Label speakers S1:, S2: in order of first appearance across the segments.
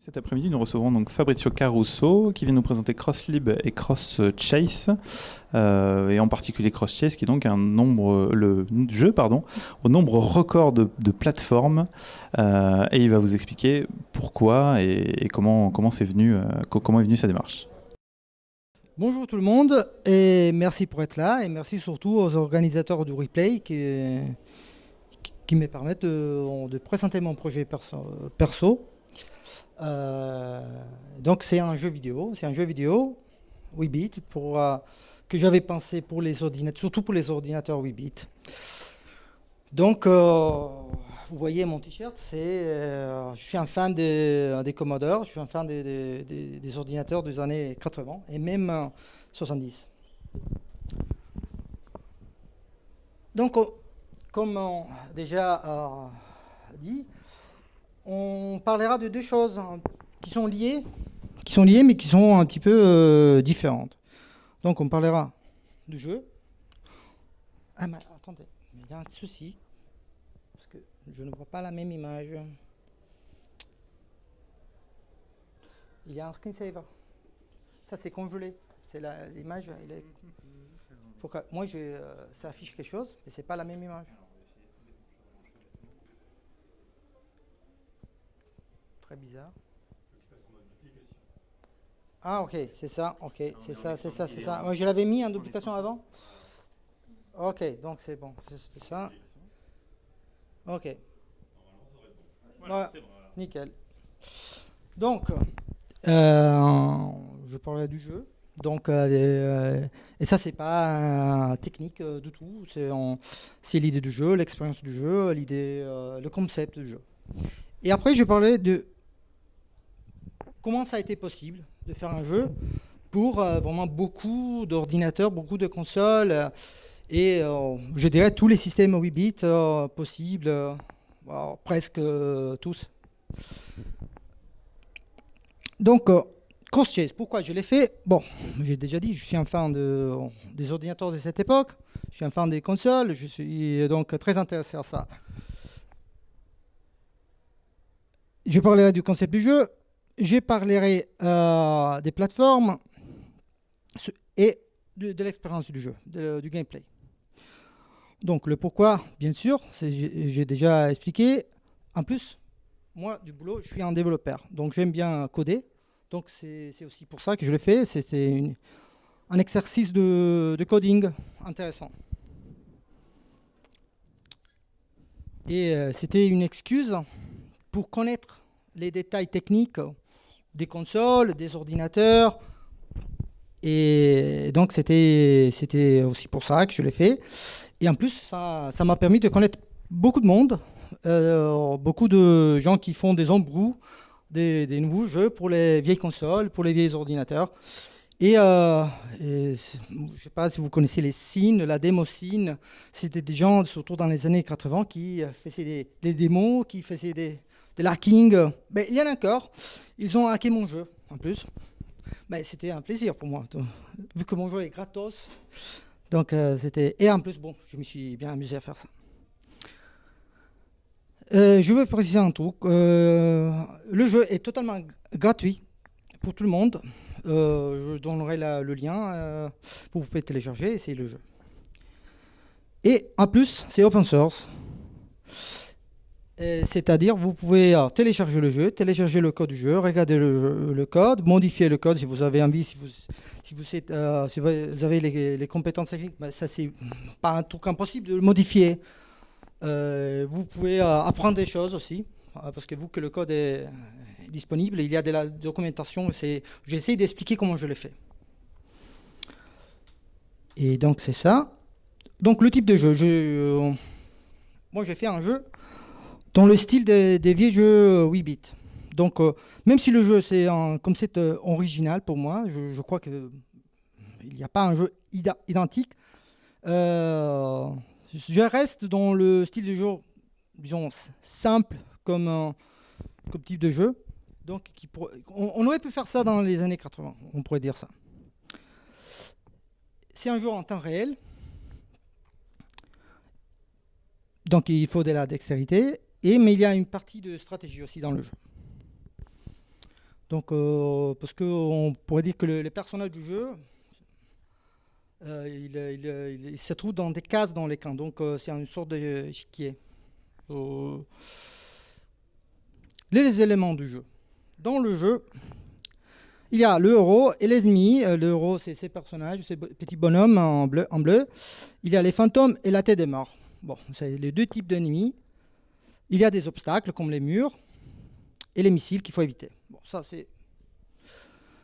S1: Cet après-midi, nous recevons donc Fabrizio Caruso qui vient nous présenter CrossLib et CrossChase, et en particulier CrossChase qui est donc le jeu au nombre record de plateformes, et il va vous expliquer pourquoi et comment est venue sa démarche.
S2: Bonjour tout le monde et merci pour être là et merci surtout aux organisateurs du replay qui me permettent de présenter mon projet perso. Donc c'est un jeu vidéo 8 bits que j'avais pensé pour les ordinateurs, surtout pour les ordinateurs 8 bits. Donc vous voyez mon t-shirt, je suis un fan des Commodore, je suis un fan des ordinateurs des années 80 et même 70. Donc comme déjà dit, on parlera de deux choses qui sont liées mais qui sont un petit peu différentes. Donc on parlera du jeu. Ah mais attendez, il y a un souci. Parce que je ne vois pas la même image. Il y a un screensaver. Ça c'est congelé. C'est l'image. Moi ça affiche quelque chose, mais c'est pas la même image. Très bizarre. Ah ok, c'est ça. Ok, c'est ça. Moi je l'avais mis en duplication avant. Ok, donc c'est bon. C'est ça. Ok. Ouais, nickel. Donc, je parlais du jeu. Donc, et ça, c'est pas technique du tout. C'est l'idée du jeu, l'expérience du jeu, le concept du jeu. Et après, je parlais de comment ça a été possible de faire un jeu pour vraiment beaucoup d'ordinateurs, beaucoup de consoles, et je dirais tous les systèmes 8 bits possibles. Presque tous. Donc, CrossChase, pourquoi je l'ai fait? Bon, j'ai déjà dit, je suis un fan des ordinateurs de cette époque, je suis un fan des consoles, je suis donc très intéressé à ça. Je parlerai du concept du jeu, je parlerai des plateformes et de l'expérience du jeu, du gameplay. Donc le pourquoi, bien sûr, j'ai déjà expliqué. En plus, moi, du boulot, je suis un développeur. Donc j'aime bien coder. Donc c'est aussi pour ça que je le fais. C'est un exercice de coding intéressant. Et c'était une excuse pour connaître les détails techniques des consoles, des ordinateurs. Et donc c'était aussi pour ça que je l'ai fait. Et en plus, ça m'a permis de connaître beaucoup de monde, beaucoup de gens qui font des embrouilles, des nouveaux jeux pour les vieilles consoles, pour les vieilles ordinateurs. Et je ne sais pas si vous connaissez les scene, la démo scene. C'était des gens, surtout dans les années 80, qui faisaient des démos, qui faisaient des hacking. Mais il y en a encore. Ils ont hacké mon jeu, en plus. Mais c'était un plaisir pour moi, vu que mon jeu est gratos. Donc et en plus, bon, je me suis bien amusé à faire ça. Je veux préciser un truc. Le jeu est totalement gratuit pour tout le monde. Je donnerai le lien pour vous pouvez télécharger et essayer le jeu. Et en plus, c'est open source. C'est-à-dire, vous pouvez télécharger le jeu, télécharger le code du jeu, regarder le code, modifier le code si vous avez envie, si vous avez les compétences techniques. Ben ça, c'est pas un truc impossible de le modifier. Vous pouvez apprendre des choses aussi, parce que vu que le code est disponible, il y a de la documentation. J'essaie d'expliquer comment je l'ai fait. Et donc, c'est ça. Donc, le type de jeu. Moi, j'ai fait un jeu dans le style des vieux jeux 8 bits. Donc, même si le jeu, c'est un concept original pour moi, je crois qu'il n'y a pas un jeu identique. Je reste dans le style de jeu, disons, simple comme type de jeu. Donc, on aurait pu faire ça dans les années 80, on pourrait dire ça. C'est un jeu en temps réel. Donc, il faut de la dextérité. Mais il y a une partie de stratégie aussi dans le jeu. Donc, parce qu'on pourrait dire que les personnages du jeu, il se trouve dans des cases dans l'écran. Donc, c'est une sorte d'échiquier. Les éléments du jeu. Dans le jeu, il y a le héros et les ennemis. Le héros, c'est ces personnages, ces petits bonhommes en bleu. Il y a les fantômes et la tête des morts. Bon, c'est les deux types d'ennemis. Il y a des obstacles comme les murs et les missiles qu'il faut éviter. Bon, ça c'est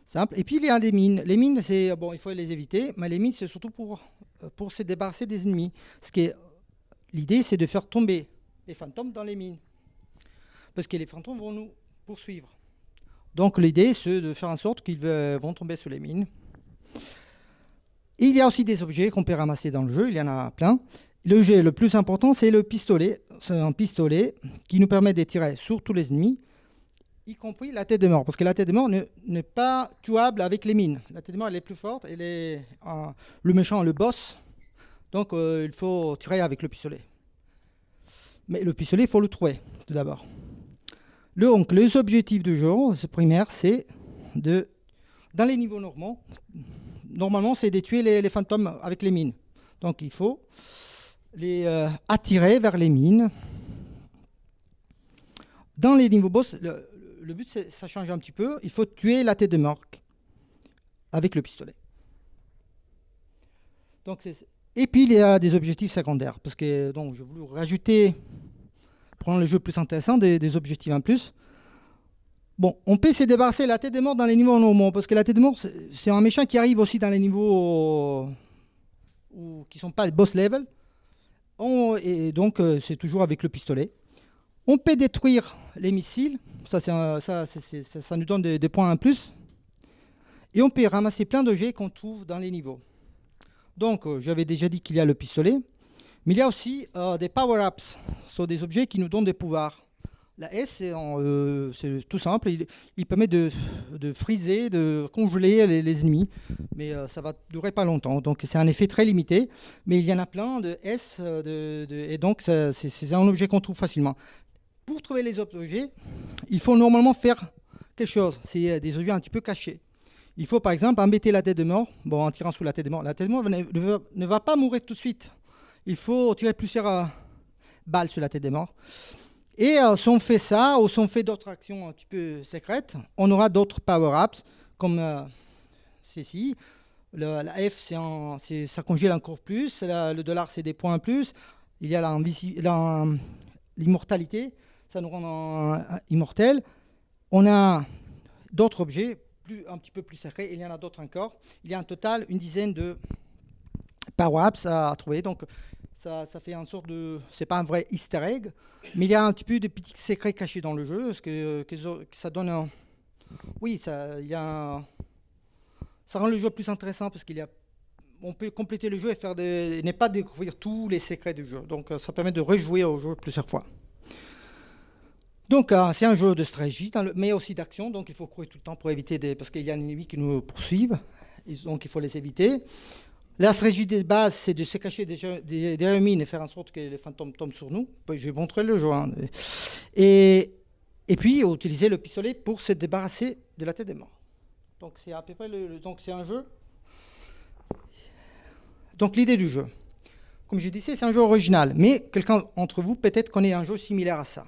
S2: simple. Et puis il y a des mines. Les mines, c'est bon, il faut les éviter, mais les mines, c'est surtout pour se débarrasser des ennemis. L'idée, c'est de faire tomber les fantômes dans les mines, parce que les fantômes vont nous poursuivre. Donc l'idée, c'est de faire en sorte qu'ils vont tomber sur les mines. Il y a aussi des objets qu'on peut ramasser dans le jeu, il y en a plein. Le jeu le plus important, c'est le pistolet. C'est un pistolet qui nous permet de tirer sur tous les ennemis, y compris la tête de mort, parce que la tête de mort n'est pas tuable avec les mines. La tête de mort, elle est plus forte, le méchant, le boss, donc il faut tirer avec le pistolet. Mais le pistolet, il faut le trouver, tout d'abord. Donc, les objectifs du jeu primaire, c'est dans les niveaux normaux, normalement, c'est de tuer les fantômes avec les mines. Donc, il faut les attirer vers les mines. Dans les niveaux boss, le but, ça change un petit peu. Il faut tuer la tête de mort avec le pistolet. Donc, et puis, il y a des objectifs secondaires. Parce que donc, je voulais rajouter, pour rendre le jeu plus intéressant, des objectifs en plus. Bon, on peut se débarrasser de la tête de mort dans les niveaux normaux. Parce que la tête de mort, c'est un méchant qui arrive aussi dans les niveaux qui ne sont pas les boss level. Et donc, c'est toujours avec le pistolet. On peut détruire les missiles. Ça nous donne des points en plus. Et on peut ramasser plein d'objets qu'on trouve dans les niveaux. Donc, j'avais déjà dit qu'il y a le pistolet. Mais il y a aussi des power-ups. Ce sont des objets qui nous donnent des pouvoirs. La S, c'est tout simple. Il permet de friser, de congeler les ennemis. Mais ça va durer pas longtemps. Donc, c'est un effet très limité. Mais il y en a plein de S. Et donc, c'est un objet qu'on trouve facilement. Pour trouver les autres objets, il faut normalement faire quelque chose. C'est des objets un petit peu cachés. Il faut par exemple embêter la tête de mort. Bon, en tirant sous la tête de mort. La tête de mort ne va pas mourir tout de suite. Il faut tirer plusieurs balles sur la tête de mort. Et si on fait ça, ou si on fait d'autres actions un petit peu secrètes, on aura d'autres power-ups, comme ceci. La F, ça congèle encore plus. Le dollar, c'est des points en plus. Il y a l'immortalité. Ça nous rend immortel. On a d'autres objets un petit peu plus secrets. Il y en a d'autres encore. Il y a en total une dizaine de power-ups à trouver. Donc, ça fait une sorte de... C'est pas un vrai easter egg, mais il y a un petit peu de petits secrets cachés dans le jeu. Parce que ça donne un... Oui, ça rend le jeu plus intéressant parce on peut compléter le jeu et ne pas découvrir tous les secrets du jeu. Donc, ça permet de rejouer au jeu plusieurs fois. Donc, c'est un jeu de stratégie, mais aussi d'action. Donc, il faut courir tout le temps pour éviter parce qu'il y a des ennemis qui nous poursuivent. Donc, il faut les éviter. La stratégie de base, c'est de se cacher derrière mines et faire en sorte que les fantômes tombent sur nous. Je vais montrer le jeu. Hein. Et puis, utiliser le pistolet pour se débarrasser de la tête des morts. Donc, c'est à peu près donc, c'est un jeu. Donc, l'idée du jeu. Comme je disais, c'est un jeu original. Mais quelqu'un d'entre vous, peut-être, connaît un jeu similaire à ça.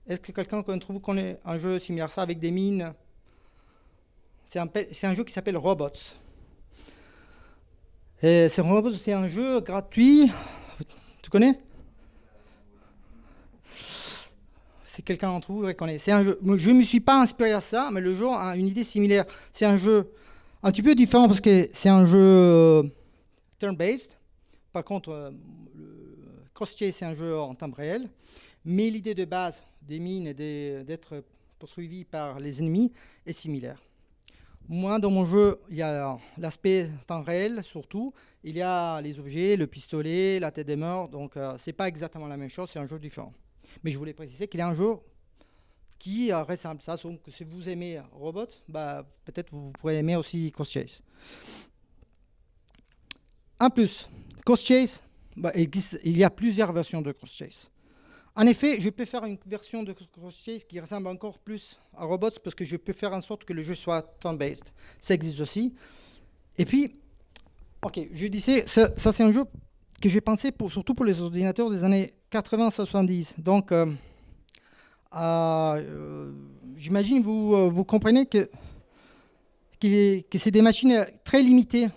S2: Est-ce que quelqu'un d'entre vous connaît un jeu similaire à ça avec des mines? C'est un jeu qui s'appelle Robots. C'est un jeu gratuit. Tu connais? Si quelqu'un d'entre vous le connaît. C'est un jeu. Je ne me suis pas inspiré à ça, mais le jeu a une idée similaire. C'est un jeu un petit peu différent parce que c'est un jeu turn-based. Par contre, le Cross-Chase, c'est un jeu en temps réel. Mais l'idée de base des mines et d'être poursuivi par les ennemis est similaire. Moi, dans mon jeu, il y a l'aspect temps réel, surtout. Il y a les objets, le pistolet, la tête des morts. Donc, ce n'est pas exactement la même chose, c'est un jeu différent. Mais je voulais préciser qu'il y a un jeu qui ressemble à ça. Donc, si vous aimez Robots, peut-être vous pourrez aimer aussi Cross-Chase. En plus, Cross-Chase, il y a plusieurs versions de Cross-Chase. En effet, je peux faire une version de CrossChase qui ressemble encore plus à Robots parce que je peux faire en sorte que le jeu soit turn-based. Ça existe aussi. Et puis, ok, je disais, ça c'est un jeu que j'ai pensé surtout pour les ordinateurs des années 80-70. Donc, j'imagine vous comprenez que c'est des machines très limitées.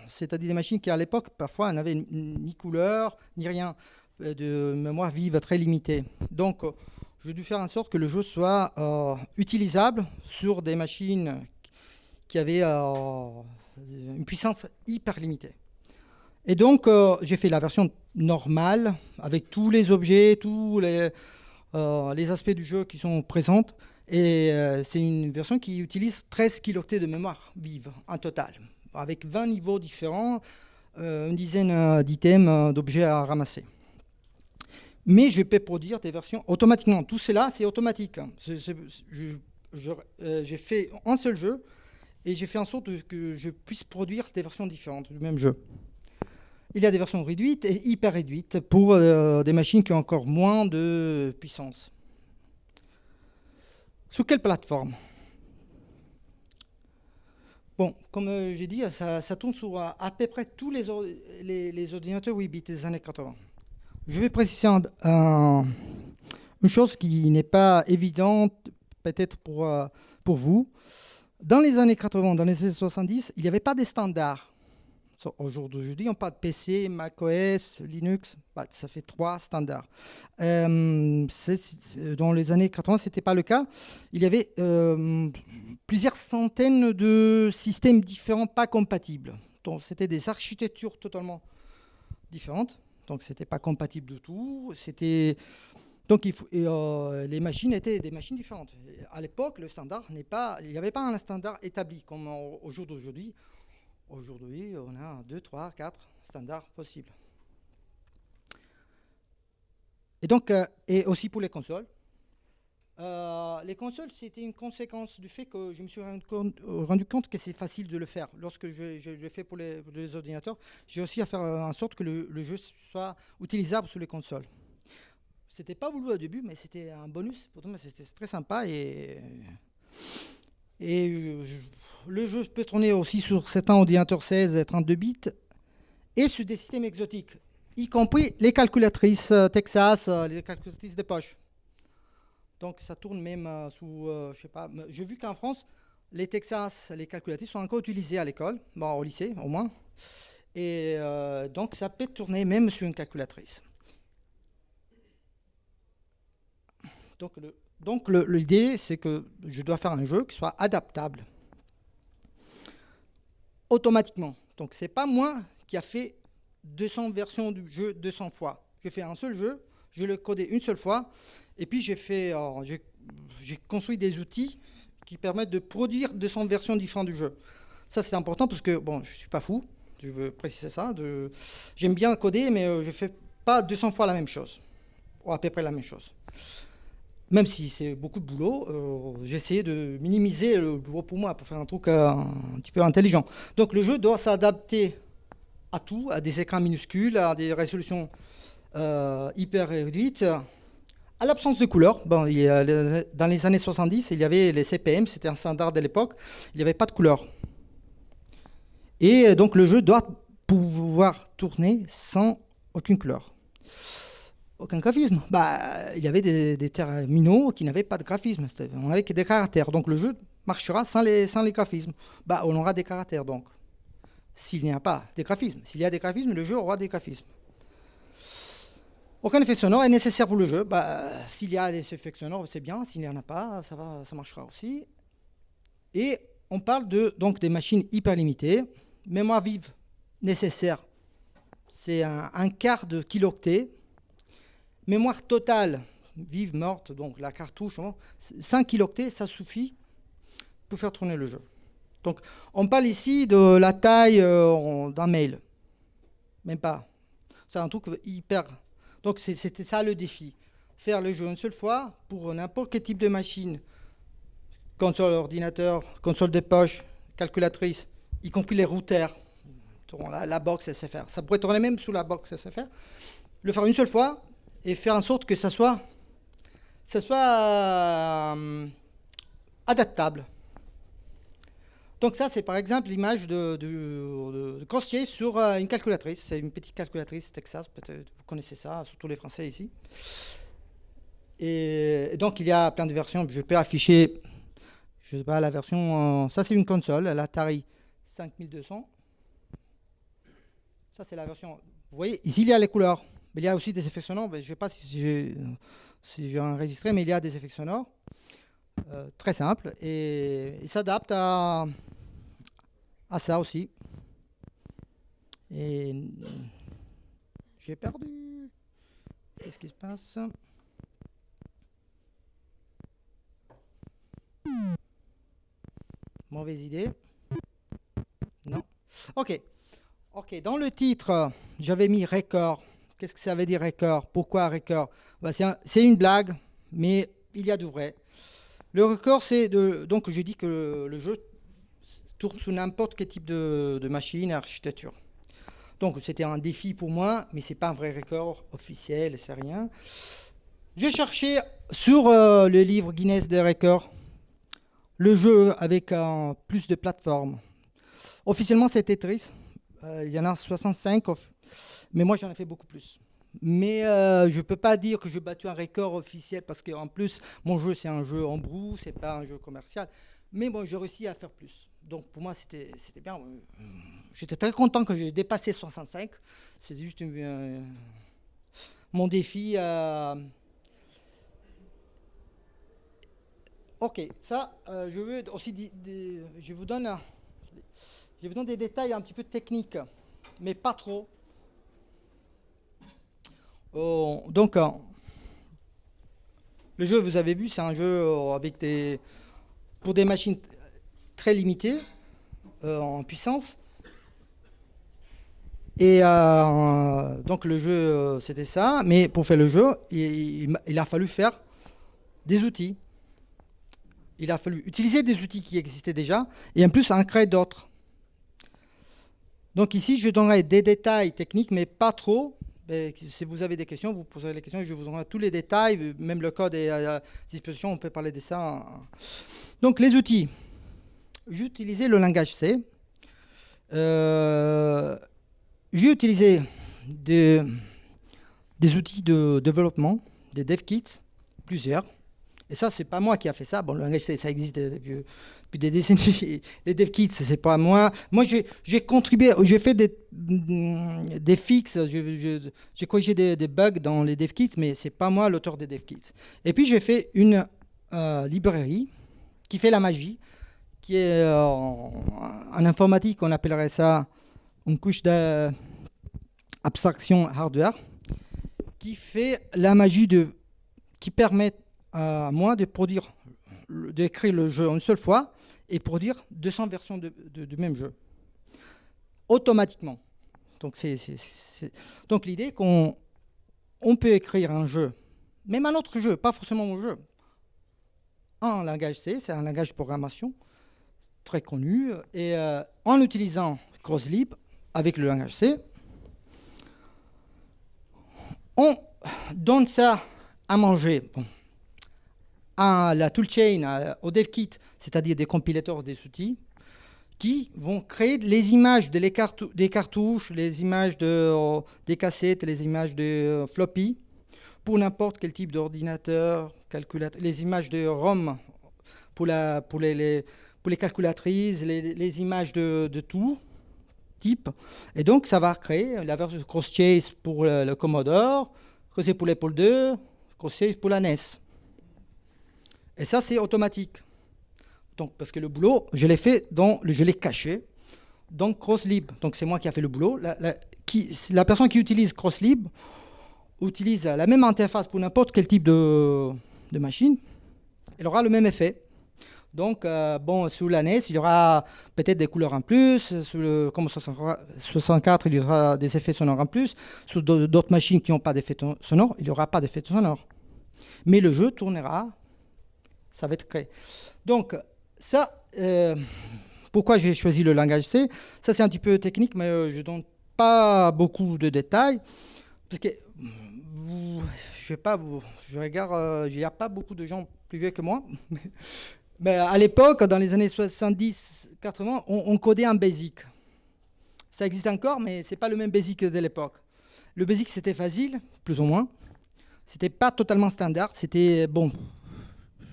S2: C'est-à-dire des machines qui, à l'époque, parfois, n'avaient ni couleur, ni rien, de mémoire vive très limitée. Donc, j'ai dû faire en sorte que le jeu soit utilisable sur des machines qui avaient une puissance hyper limitée. Et donc, j'ai fait la version normale, avec tous les objets, tous les aspects du jeu qui sont présents. Et c'est une version qui utilise 13 kilooctets de mémoire vive en total, avec 20 niveaux différents, une dizaine d'items, d'objets à ramasser. Mais je peux produire des versions automatiquement. Tout cela, c'est automatique. J'ai fait un seul jeu et j'ai fait en sorte que je puisse produire des versions différentes du même jeu. Il y a des versions réduites et hyper réduites pour des machines qui ont encore moins de puissance. Sur quelle plateforme? Bon, comme j'ai dit, ça tourne sur à peu près tous les ordinateurs 8 bits des années 80. Je vais préciser une chose qui n'est pas évidente, peut-être pour vous. Dans les années 80, dans les années 70, il n'y avait pas de standards. Aujourd'hui, on parle de PC, macOS, Linux, ça fait 3 standards. Dans les années 80, ce n'était pas le cas. Il y avait plusieurs centaines de systèmes différents pas compatibles. Donc, c'était des architectures totalement différentes. Donc, ce n'était pas compatible du tout. Donc, les machines étaient des machines différentes. À l'époque, le standard il n'y avait pas un standard établi comme au jour d'aujourd'hui. Aujourd'hui, on a 2, 3, 4 standards possibles. Et donc, et aussi pour les consoles. Les consoles, c'était une conséquence du fait que je me suis rendu compte que c'est facile de le faire. Lorsque je le fais pour les ordinateurs, j'ai aussi à faire en sorte que le jeu soit utilisable sur les consoles. C'était pas voulu au début, mais c'était un bonus. Pour moi, c'était très sympa le jeu peut tourner aussi sur certains ordinateurs 16 et 32 bits et sur des systèmes exotiques, y compris les calculatrices Texas, les calculatrices de poche. Donc ça tourne même sous, je sais pas, j'ai vu qu'en France, les Texas, les calculatrices sont encore utilisées à l'école, bon, au lycée au moins, et donc ça peut tourner même sur une calculatrice. Donc l'idée, c'est que je dois faire un jeu qui soit adaptable automatiquement. Donc c'est pas moi qui a fait 200 versions du jeu 200 fois. J'ai fait un seul jeu, je l'ai codé une seule fois, et puis j'ai construit des outils qui permettent de produire 200 versions différentes du jeu. Ça c'est important parce que, bon, je suis pas fou, je veux préciser ça. J'aime bien coder, mais je fais pas 200 fois la même chose, ou à peu près la même chose. Même si c'est beaucoup de boulot, j'ai essayé de minimiser le boulot pour moi, pour faire un truc un petit peu intelligent. Donc le jeu doit s'adapter à tout, à des écrans minuscules, à des résolutions hyper réduites, à l'absence de couleurs. Bon, dans les années 70, il y avait les CPM, c'était un standard de l'époque, il n'y avait pas de couleurs. Et donc le jeu doit pouvoir tourner sans aucune couleur. Aucun graphisme. Il y avait des terminaux qui n'avaient pas de graphisme. On n'avait que des caractères. Donc le jeu marchera sans les graphismes. On aura des caractères donc. S'il n'y a pas de graphismes. S'il y a des graphismes, le jeu aura des graphismes. Aucun effet sonore est nécessaire pour le jeu. S'il y a des effets sonores, c'est bien. S'il n'y en a pas, ça marchera aussi. Et on parle donc des machines hyper limitées. Mémoire vive nécessaire, c'est un quart de kilooctet. Mémoire totale, vive, morte, donc la cartouche, 5 kilooctets, ça suffit pour faire tourner le jeu. Donc, on parle ici de la taille d'un mail. Même pas. C'est un truc hyper... Donc, c'était ça le défi. Faire le jeu une seule fois pour n'importe quel type de machine. Console, ordinateur, console de poche, calculatrice, y compris les routers. La box SFR. Ça pourrait tourner même sous la box SFR. Le faire une seule fois, et faire en sorte que ça soit adaptable. Donc ça, c'est par exemple l'image de Crosschair sur une calculatrice. C'est une petite calculatrice Texas, peut-être vous connaissez ça, surtout les Français ici. Et donc il y a plein de versions. Je peux afficher, je sais pas, la version... ça c'est une console, l'Atari 5200. Ça c'est la version... Vous voyez, ici il y a les couleurs. Mais il y a aussi des effets sonores. Je ne sais pas si j'ai enregistré, mais il y a des effets sonores. Très simple. Et il s'adapte à ça aussi. Et j'ai perdu. Qu'est-ce qui se passe? Mauvaise idée. Non. Ok. Ok. Dans le titre, j'avais mis record. Qu'est-ce que ça veut dire record? Pourquoi record? Bah, c'est une blague, mais il y a du vrai. Le record, c'est donc je dis que le jeu tourne sous n'importe quel type de machine et architecture. Donc c'était un défi pour moi, mais c'est pas un vrai record officiel, c'est rien. J'ai cherché sur le livre Guinness des records le jeu avec plus de plateformes. Officiellement, c'est Tetris. Il y en a 65, mais moi j'en ai fait beaucoup plus. Mais je ne peux pas dire que j'ai battu un record officiel parce qu'en plus, mon jeu, c'est un jeu en brou, c'est pas un jeu commercial. Mais bon, j'ai réussi à faire plus. Donc pour moi, c'était bien. J'étais très content que j'ai dépassé 65. C'est juste mon défi. Ok, ça, je veux aussi je vous donne des détails un petit peu techniques, mais pas trop. Donc, le jeu, vous avez vu, c'est un jeu pour des machines très limitées en puissance. Et donc, le jeu, c'était ça. Mais pour faire le jeu, il a fallu faire des outils. Il a fallu utiliser des outils qui existaient déjà et en plus en créer d'autres. Donc ici, je donnerai des détails techniques, mais pas trop. Et si vous avez des questions, vous poserez les questions et je vous donnerai tous les détails, même le code est à disposition, on peut parler de ça. Donc les outils. J'ai utilisé le langage C. J'ai utilisé des outils de développement, des dev kits, plusieurs. Et ça, c'est pas moi qui a fait ça. Bon, le langage C, ça existe depuis des décennies. Les dev kits, c'est pas moi. Moi, j'ai contribué, j'ai fait des fixes, j'ai corrigé des bugs dans les dev kits, mais c'est pas moi l'auteur des dev kits. Et puis, j'ai fait une librairie qui fait la magie, qui est en informatique, on appellerait ça une couche d'abstraction hardware, qui fait la magie qui permet à moi d'écrire le jeu une seule fois et produire 200 versions du même jeu automatiquement. Donc, donc l'idée est qu'on peut écrire un jeu, même un autre jeu, pas forcément mon jeu, en langage C, c'est un langage de programmation très connu, et en utilisant CrossLib avec le langage C, on donne ça à manger. Bon, à la toolchain, au dev kit, c'est-à-dire des compilateurs des outils, qui vont créer les images des cartouches, les images des cassettes, les images de floppy, pour n'importe quel type d'ordinateur, calculateur, les images de ROM pour les calculatrices, les images de tout type. Et donc, ça va créer la version Crosschair pour le Commodore, Crosschair pour l'Apple II, Crosschair pour la NES. Et ça, c'est automatique. Donc, parce que le boulot, je l'ai caché dans CrossLib. Donc, c'est moi qui ai fait le boulot. La personne qui utilise CrossLib utilise la même interface pour n'importe quel type de machine. Elle aura le même effet. Donc, sous la NES, il y aura peut-être des couleurs en plus. Sous le Commodore 64, il y aura des effets sonores en plus. Sur d'autres machines qui n'ont pas d'effet sonore, il n'y aura pas d'effet sonore. Mais le jeu tournera. Ça va être créé. Donc, ça, pourquoi j'ai choisi le langage C? Ça, c'est un petit peu technique, mais je ne donne pas beaucoup de détails. Parce que sais pas, je regarde, il n'y a pas beaucoup de gens plus vieux que moi. Mais à l'époque, dans les années 70-80, on codait en BASIC. Ça existe encore, mais ce n'est pas le même BASIC de l'époque. Le BASIC, c'était facile, plus ou moins. C'était pas totalement standard. C'était, bon,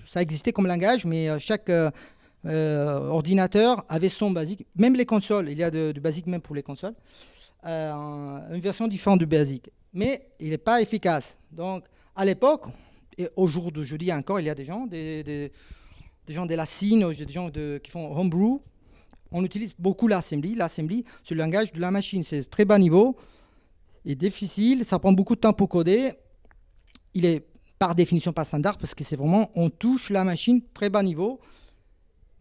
S2: ça existait comme langage, mais chaque ordinateur avait son BASIC. Même les consoles, il y a du BASIC même pour les consoles. Une version différente du BASIC. Mais il n'est pas efficace. Donc, à l'époque, et au jour d'aujourd'hui encore, il y a des gens, des gens de la scene, des gens qui font homebrew. On utilise beaucoup l'assembly. L'assembly, c'est le langage de la machine. C'est très bas niveau et difficile. Ça prend beaucoup de temps pour coder. Il est par définition pas standard parce que c'est vraiment, on touche la machine très bas niveau,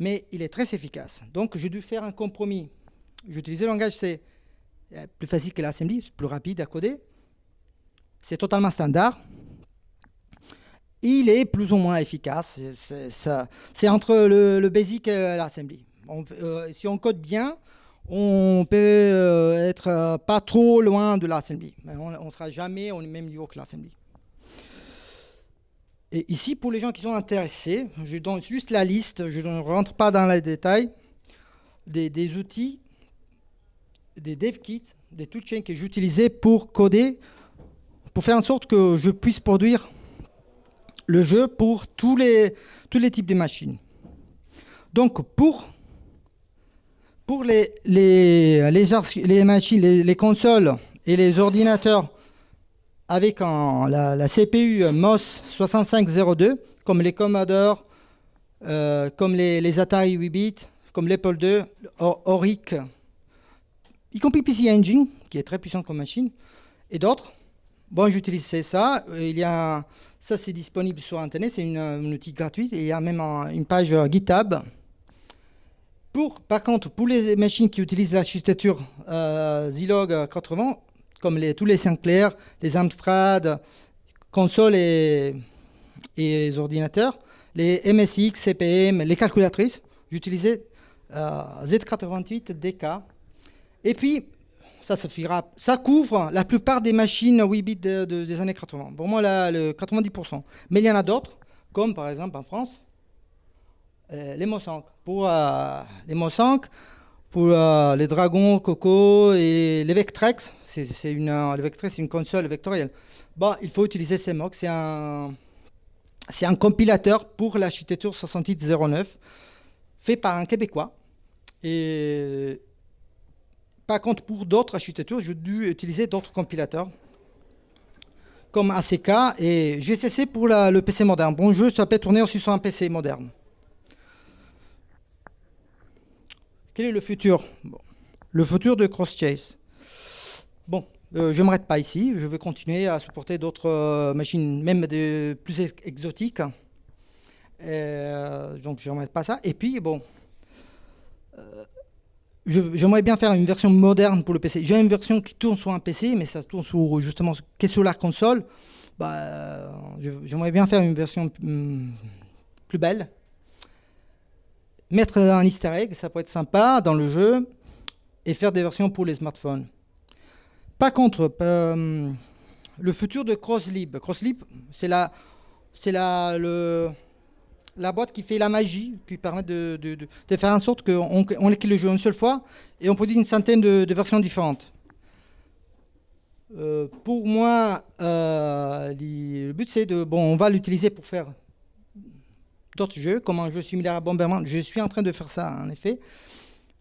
S2: mais il est très efficace. Donc, j'ai dû faire un compromis. J'utilisais le langage C. Plus facile que l'assembly, c'est plus rapide à coder. C'est totalement standard. Il est plus ou moins efficace. C'est entre le basic et l'assembly. Si on code bien, on peut être pas trop loin de l'assembly. Mais on ne sera jamais au même niveau que l'assembly. Et ici, pour les gens qui sont intéressés, je donne juste la liste, je ne rentre pas dans les détails, des outils, des dev kits, des toolchains que j'utilisais pour coder, pour faire en sorte que je puisse produire le jeu pour tous les types de machines. Donc, pour les machines, les consoles et les ordinateurs avec la CPU MOS 6502, comme les Commodore, comme les Atari 8 bits, comme l'Apple II, Auric, y compris PC Engine, qui est très puissant comme machine, et d'autres. Bon, j'utilisais ça. Ça, c'est disponible sur Internet. C'est un outil gratuit. Et il y a même une page GitHub. Par contre, pour les machines qui utilisent l'architecture Zilog 80, comme tous les Sinclair, les Amstrad, consoles et les ordinateurs, les MSX, CPM, les calculatrices, j'utilisais Z88DK. Et puis, ça suffira. Ça couvre la plupart des machines 8 bits des années 80. Pour moi, le 90%. Mais il y en a d'autres, comme par exemple en France, les Mo5. Pour les Mo5, pour les Dragons, Coco et les Vectrex, le Vectrex, c'est une console vectorielle. Bon, il faut utiliser CMOX. C'est un compilateur pour l'architecture 6809, fait par un Québécois. Et par contre, pour d'autres architectures, j'ai dû utiliser d'autres compilateurs, comme ACK et GCC pour le PC moderne. Bon jeu, ça peut tourner aussi sur un PC moderne. Quel est le futur? Le futur de CrossChase. Bon, je ne m'arrête pas ici. Je vais continuer à supporter d'autres machines, même plus exotiques. Donc, je ne m'arrête pas ça. Et puis, bon, j'aimerais bien faire une version moderne pour le PC. J'ai une version qui tourne sur un PC, mais ça tourne sur la console. J'aimerais bien faire une version plus belle. Mettre un easter egg, ça pourrait être sympa dans le jeu, et faire des versions pour les smartphones. Par contre, le futur de CrossLib. CrossLib, c'est la boîte qui fait la magie, qui permet de faire en sorte qu'on écrit le jeu une seule fois, et on produit une centaine de versions différentes. Pour moi, le but c'est on va l'utiliser pour faire d'autres jeux, comme un jeu similaire à Bomberman. Je suis en train de faire ça, en effet.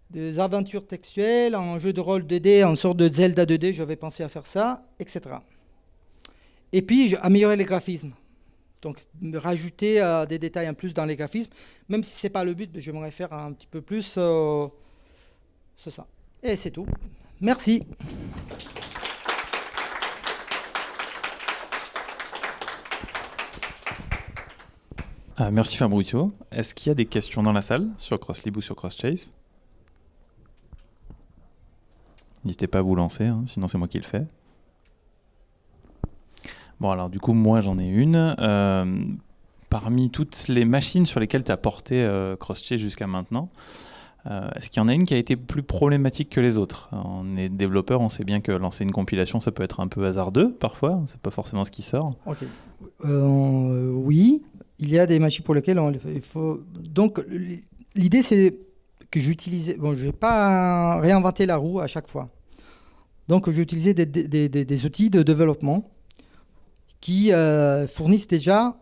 S2: Des aventures textuelles, un jeu de rôle 2D, en sorte de Zelda 2D, j'avais pensé à faire ça, etc. Et puis, améliorer les graphismes. Donc, rajouter des détails en plus dans les graphismes. Même si ce n'est pas le but, j'aimerais faire un petit peu plus. C'est ça. Et c'est tout. Merci.
S1: Merci Fabrizio. Est-ce qu'il y a des questions dans la salle sur CrossLib ou sur CrossChase? N'hésitez pas à vous lancer, hein, sinon c'est moi qui le fais. Bon, alors du coup, moi j'en ai une. Parmi toutes les machines sur lesquelles tu as porté CrossChase jusqu'à maintenant, Est-ce qu'il y en a une qui a été plus problématique que les autres? On est développeur, on sait bien que lancer une compilation, ça peut être un peu hasardeux parfois, c'est pas forcément ce qui sort.
S2: Ok. Oui, il y a des machines pour lesquelles il faut. Donc, l'idée, c'est que j'utilisais. Bon, je vais pas réinventer la roue à chaque fois. Donc, j'ai utilisé des outils de développement qui fournissent déjà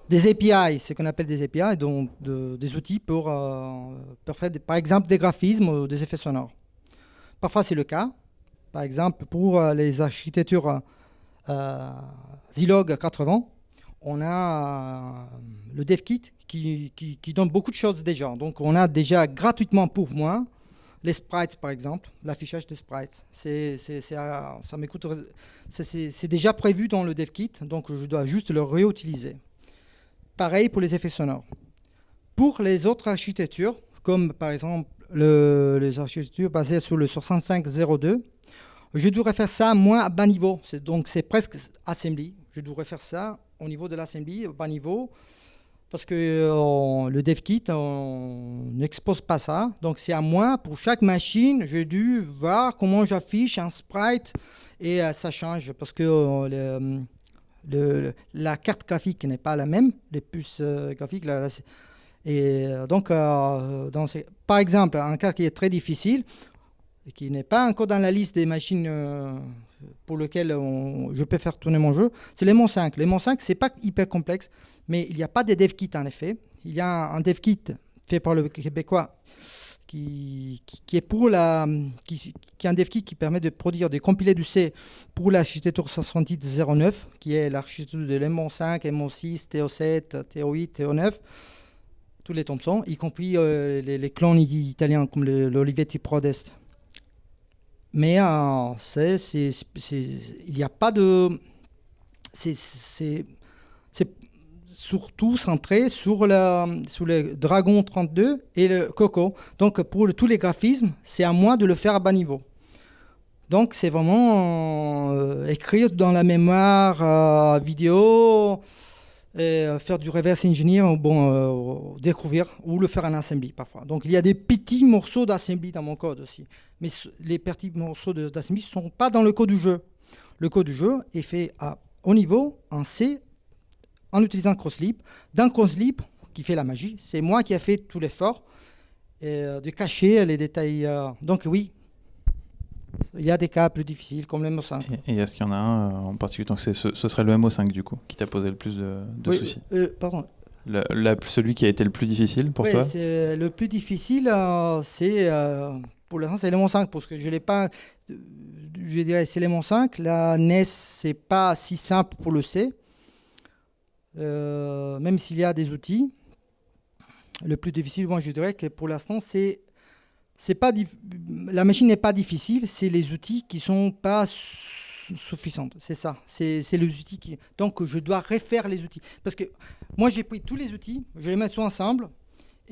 S2: des API, ce qu'on appelle des API, donc des outils pour faire, par exemple, des graphismes ou des effets sonores. Parfois, c'est le cas. Par exemple, pour les architectures Zilog 80, on a le DevKit qui donne beaucoup de choses déjà. Donc, on a déjà gratuitement pour moi les sprites, par exemple, l'affichage des sprites. Ça m'écoute. C'est déjà prévu dans le DevKit, donc je dois juste le réutiliser. Pareil pour les effets sonores. Pour les autres architectures, comme par exemple les architectures basées sur le 6502, je devrais faire ça moins à bas niveau. Donc c'est presque assembly. Je devrais faire ça au niveau de l'assembly, au bas niveau, parce que le DevKit, on n'expose pas ça. Donc c'est à moi, pour chaque machine, j'ai dû voir comment j'affiche un sprite et ça change, parce que la carte graphique n'est pas la même, les puces graphiques. Et donc, par exemple, un cas qui est très difficile, et qui n'est pas encore dans la liste des machines pour lesquelles je peux faire tourner mon jeu, c'est l'Aimon 5. L'Aimon 5, c'est pas hyper complexe, mais il n'y a pas de dev kit en effet. Il y a un dev kit fait par le Québécois qui est un dev kit qui permet de produire des compilés du C pour l'architecture 7009, qui est l'architecture de l'Aimon 5, Aimon 6, TO7, TO8, TO9, tous les Thomson, y compris les clones italiens comme l'Olivetti Prodest. Mais il n'y a pas de... C'est surtout centré sur le Dragon 32 et le Coco. Donc, pour tous les graphismes, c'est à moi de le faire à bas niveau. Donc, c'est vraiment écrire dans la mémoire vidéo, et faire du reverse engineer, découvrir, ou le faire en assembly parfois. Donc, il y a des petits morceaux d'assembly dans mon code aussi. Mais les petits morceaux d'assembly ne sont pas dans le code du jeu. Le code du jeu est fait à haut niveau, en C, en utilisant CrossLib. Dans CrossLib, qui fait la magie, c'est moi qui ai fait tout l'effort de cacher les détails. Donc oui, il y a des cas plus difficiles, comme le MO5.
S1: Et est-ce qu'il y en a un en particulier? Donc ce serait le MO5 du coup, qui t'a posé le plus de soucis.
S2: Pardon.
S1: Celui qui a été le plus difficile pour toi?
S2: Le plus difficile, c'est pour l'instant, c'est l'Aimon 5, parce que je l'ai pas. Je dirais c'est l'Aimon 5. La NES, c'est pas si simple pour le C. Même s'il y a des outils. Le plus difficile, moi, je dirais que pour l'instant, la machine n'est pas difficile, c'est les outils qui sont pas suffisants. C'est ça. C'est les outils qui. Donc, je dois refaire les outils. Parce que moi, j'ai pris tous les outils, je les mets tous ensemble,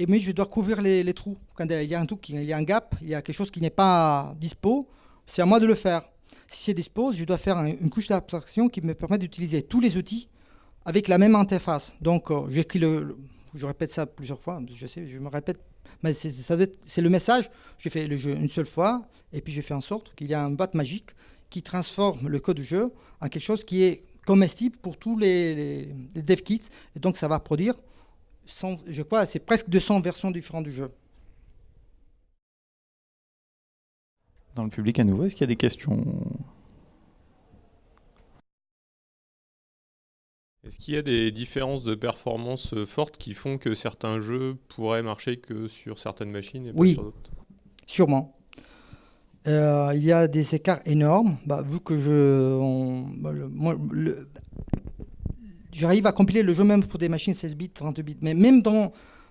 S2: mais je dois couvrir les trous. Quand il y a un trou, il y a un gap, il y a quelque chose qui n'est pas dispo, c'est à moi de le faire. Si c'est dispo, je dois faire une couche d'abstraction qui me permet d'utiliser tous les outils avec la même interface. Donc, j'écris je répète ça plusieurs fois, je sais, je me répète, mais c'est le message. J'ai fait le jeu une seule fois, et puis j'ai fait en sorte qu'il y a une boîte magique qui transforme le code du jeu en quelque chose qui est comestible pour tous les dev kits, et donc ça va produire, je crois, c'est presque 200 versions différentes du jeu.
S1: Dans le public à nouveau, est-ce qu'il y a des questions?
S3: Est-ce qu'il y a des différences de performance fortes qui font que certains jeux pourraient marcher que sur certaines machines et pas sur d'autres?
S2: Sûrement. Il y a des écarts énormes. Vu que j'arrive à compiler le jeu même pour des machines 16 bits, 32 bits. Mais même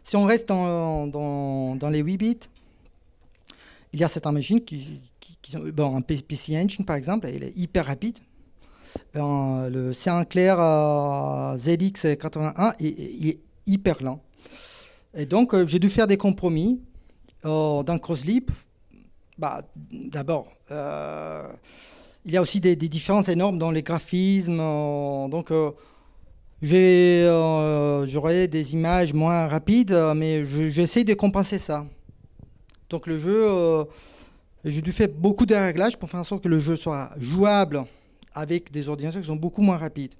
S2: si on reste dans les 8 bits, il y a certaines machines qui sont... un PC Engine, par exemple, il est hyper rapide. Le Sinclair ZX81 il est hyper lent. Et donc, j'ai dû faire des compromis dans CrossLib. D'abord, il y a aussi des différences énormes dans les graphismes. Donc, J'aurai des images moins rapides, mais j'essaie de compenser ça. Donc le jeu, j'ai dû faire beaucoup de réglages pour faire en sorte que le jeu soit jouable avec des ordinateurs qui sont beaucoup moins rapides.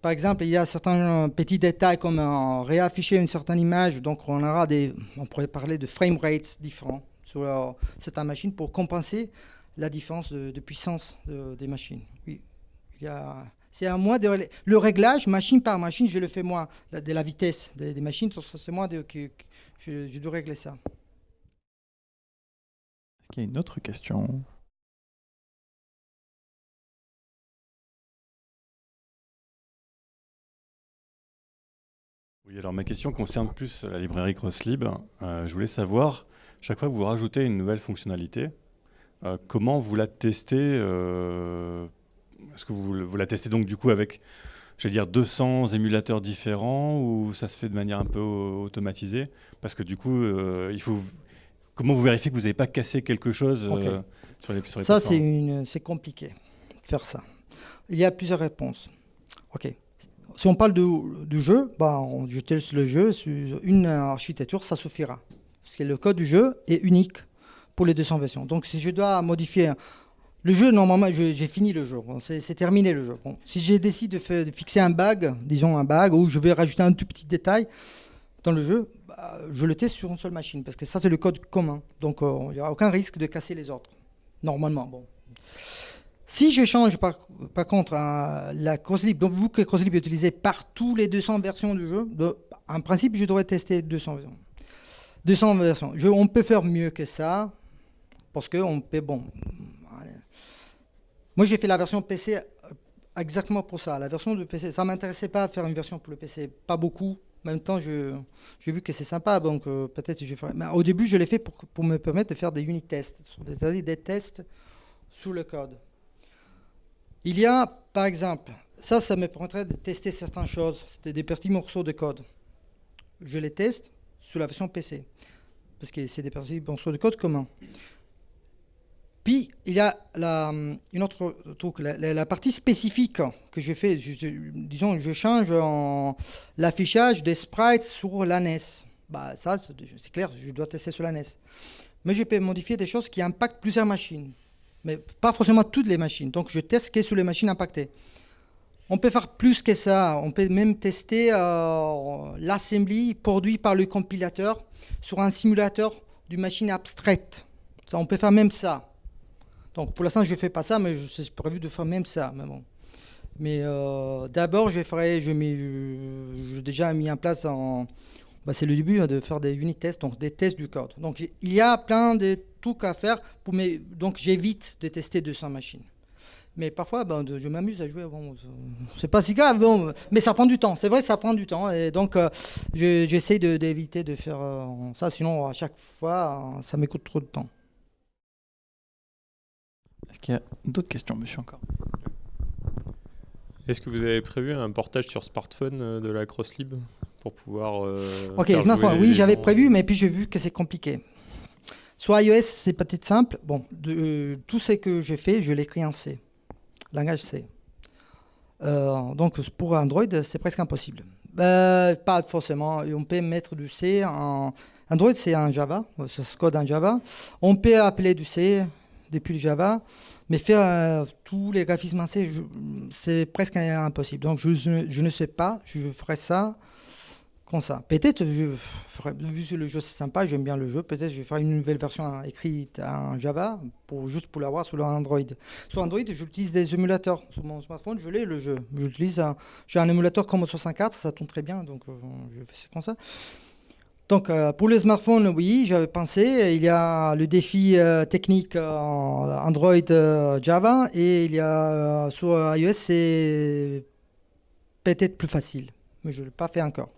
S2: Par exemple, il y a certains petits détails comme réafficher une certaine image, donc on pourrait parler de frame rates différents sur certaines machines pour compenser la différence de puissance des machines. Oui, c'est à moi le réglage machine par machine, je le fais moi de la vitesse des machines, c'est moi que je dois régler ça.
S1: Est-ce qu'il y a une autre question?
S4: Oui, alors ma question concerne plus la librairie CrossLib. Je voulais savoir, chaque fois que vous rajoutez une nouvelle fonctionnalité, comment vous la testez est-ce que vous la testez donc du coup avec, je vais dire, 200 émulateurs différents ou ça se fait de manière un peu automatisée? Parce que du coup, comment vous vérifiez que vous n'avez pas cassé quelque chose sur les
S2: Ça,
S4: plateformes?
S2: c'est compliqué de faire ça. Il y a plusieurs réponses. OK. Si on parle du jeu, je teste le jeu sur une architecture, ça suffira. Parce que le code du jeu est unique pour les 200 versions. Donc si je dois modifier le jeu, normalement, j'ai fini le jeu. Bon, c'est terminé le jeu. Bon, si j'ai décidé de fixer un bug, disons un bug, où je vais rajouter un tout petit détail dans le jeu, je le teste sur une seule machine. Parce que ça, c'est le code commun. Donc il n'y aura aucun risque de casser les autres. Normalement, bon. Si je change par contre la CrossLib, donc vous que CrossLib est utilisé par tous les 200 versions du jeu, en principe je devrais tester 200 versions. 200 versions. On peut faire mieux que ça, parce qu'on peut, moi j'ai fait la version PC exactement pour ça. La version de PC, ça ne m'intéressait pas à faire une version pour le PC, pas beaucoup. En même temps, j'ai vu que c'est sympa, donc peut-être je ferai. Mais au début, je l'ai fait pour me permettre de faire des unit tests, c'est-à-dire des tests sous le code. Il y a, par exemple, ça me permettrait de tester certaines choses. C'était des petits morceaux de code. Je les teste sous la version PC, parce que c'est des petits morceaux de code communs. Puis, il y a une autre truc, la partie spécifique que je fais. Disons, je change l'affichage des sprites sur la NES. Ça, c'est clair, je dois tester sur la NES. Mais je peux modifier des choses qui impactent plusieurs machines. Mais pas forcément toutes les machines. Donc, je teste que sur les machines impactées. On peut faire plus que ça. On peut même tester l'assembly produit par le compilateur sur un simulateur d'une machine abstraite. Ça, on peut faire même ça. Donc, pour l'instant, je ne fais pas ça, mais c'est prévu de faire même ça. Mais bon. Mais d'abord, j'ai déjà mis en place c'est le début de faire des unit tests, donc des tests du code. Donc, il y a plein de trucs à faire, donc j'évite de tester 200 machines. Mais parfois, je m'amuse à jouer. C'est pas si grave, mais ça prend du temps. C'est vrai que ça prend du temps. Et donc, j'essaie d'éviter de faire ça. Sinon, à chaque fois, ça m'écoute trop de temps.
S1: Est-ce qu'il y a d'autres questions, monsieur, encore?
S3: Est-ce que vous avez prévu un portage sur smartphone de la CrossLib pour pouvoir
S2: Ok, smartphone, oui, j'avais prévu, mais puis j'ai vu que c'est compliqué. Sur iOS, c'est peut-être simple. Tout ce que j'ai fait, je l'écris en C, langage C. Donc pour Android, c'est presque impossible. Pas forcément. On peut mettre du C en Android, c'est en Java, ça se code en Java. On peut appeler du C depuis le Java, mais faire tous les graphismes en C, c'est presque impossible. Donc je ne sais pas, je ferai ça comme ça. Peut-être, vu que le jeu c'est sympa, j'aime bien le jeu, peut-être je vais faire une nouvelle version écrite en Java, juste pour l'avoir sur Android. Sur Android, j'utilise des émulateurs. Sur mon smartphone, je l'ai le jeu. J'ai un émulateur Commodore 64, ça tourne très bien, donc je fais comme ça. Donc, pour les smartphones, oui, j'avais pensé. Il y a le défi technique Android Java et il y a sur iOS, c'est peut-être plus facile, mais je ne l'ai pas fait encore.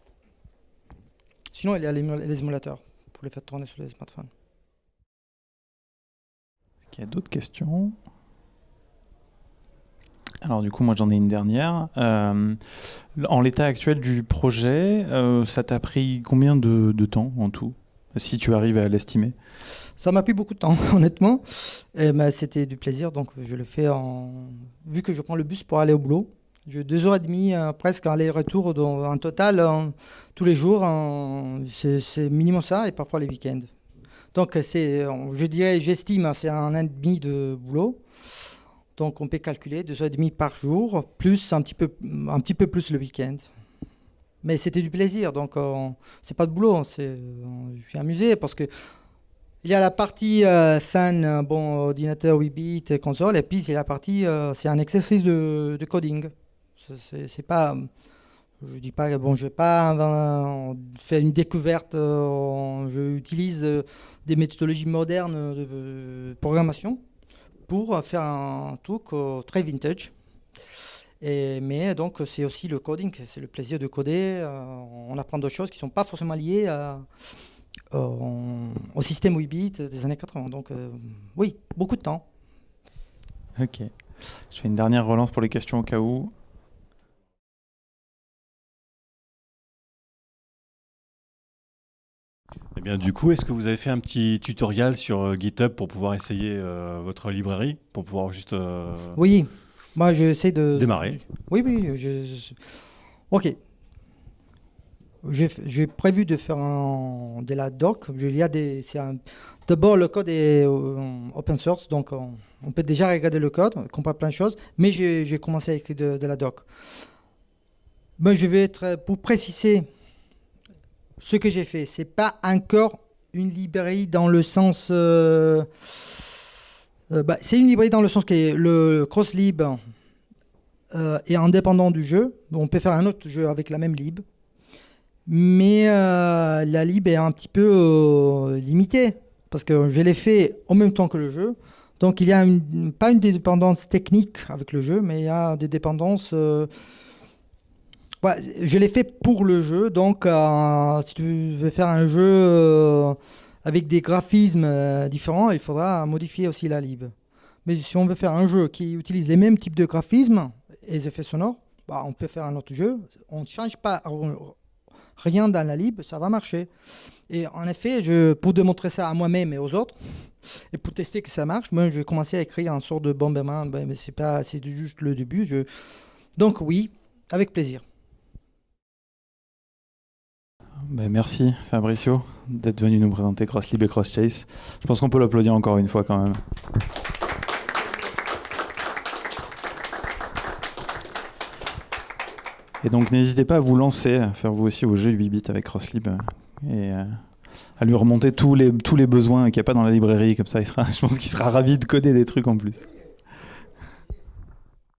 S2: Sinon, il y a les émulateurs pour les faire tourner sur les smartphones.
S1: Est-ce qu'il y a d'autres questions? Alors du coup, moi j'en ai une dernière. En l'état actuel du projet, ça t'a pris combien de temps en tout, si tu arrives à l'estimer?
S2: Ça m'a pris beaucoup de temps, honnêtement. Mais c'était du plaisir, donc je le fais vu que je prends le bus pour aller au boulot. J'ai 2h30 presque aller-retour en total tous les jours. C'est minimum ça et parfois les week-ends. Donc j'estime, c'est 1 an et demi de boulot. Donc on peut calculer 2h30 par jour, plus un petit peu plus le week-end. Mais c'était du plaisir, donc c'est pas de boulot. Je suis amusé parce que il y a la partie fan, ordinateur, 8 bits, console, et puis il y a la partie, c'est un exercice de coding. C'est pas, je dis pas, je vais pas faire une découverte. J'utilise des méthodologies modernes de programmation pour faire un truc très vintage. Mais donc c'est aussi le coding, c'est le plaisir de coder. On apprend d'autres choses qui ne sont pas forcément liées au système 8 bits des années 80. Donc oui, beaucoup de temps.
S1: Ok. Je fais une dernière relance pour les questions au cas où.
S4: Eh bien, du coup, est-ce que vous avez fait un petit tutoriel sur GitHub pour pouvoir essayer votre librairie, pour pouvoir juste
S2: Oui, moi j'essaie de
S4: démarrer?
S2: Oui, ok. J'ai prévu de faire de la doc. D'abord, le code est open source, donc on peut déjà regarder le code, comprendre plein de choses, mais j'ai commencé à écrire de la doc. Mais pour préciser ce que j'ai fait, c'est pas encore une librairie dans le sens... c'est une librairie dans le sens que le CrossLib est indépendant du jeu. On peut faire un autre jeu avec la même lib. Mais la lib est un petit peu limitée, parce que je l'ai fait en même temps que le jeu. Donc il y a pas une dépendance technique avec le jeu, mais il y a des dépendances... je l'ai fait pour le jeu, donc si tu veux faire un jeu avec des graphismes différents, il faudra modifier aussi la lib. Mais si on veut faire un jeu qui utilise les mêmes types de graphismes et les effets sonores, on peut faire un autre jeu. On ne change pas rien dans la lib, ça va marcher. Et en effet, pour démontrer ça à moi-même et aux autres, et pour tester que ça marche, moi, je vais commencer à écrire un sort de Bomberman, mais c'est juste le début. Donc oui, avec plaisir.
S1: Merci Fabricio d'être venu nous présenter CrossLib et CrossChase. Je pense qu'on peut l'applaudir encore une fois quand même. Et donc n'hésitez pas à vous lancer, à faire vous aussi vos jeux 8 bits avec CrossLib et à lui remonter tous les besoins qu'il n'y a pas dans la librairie. Comme ça, je pense qu'il sera ravi de coder des trucs en plus.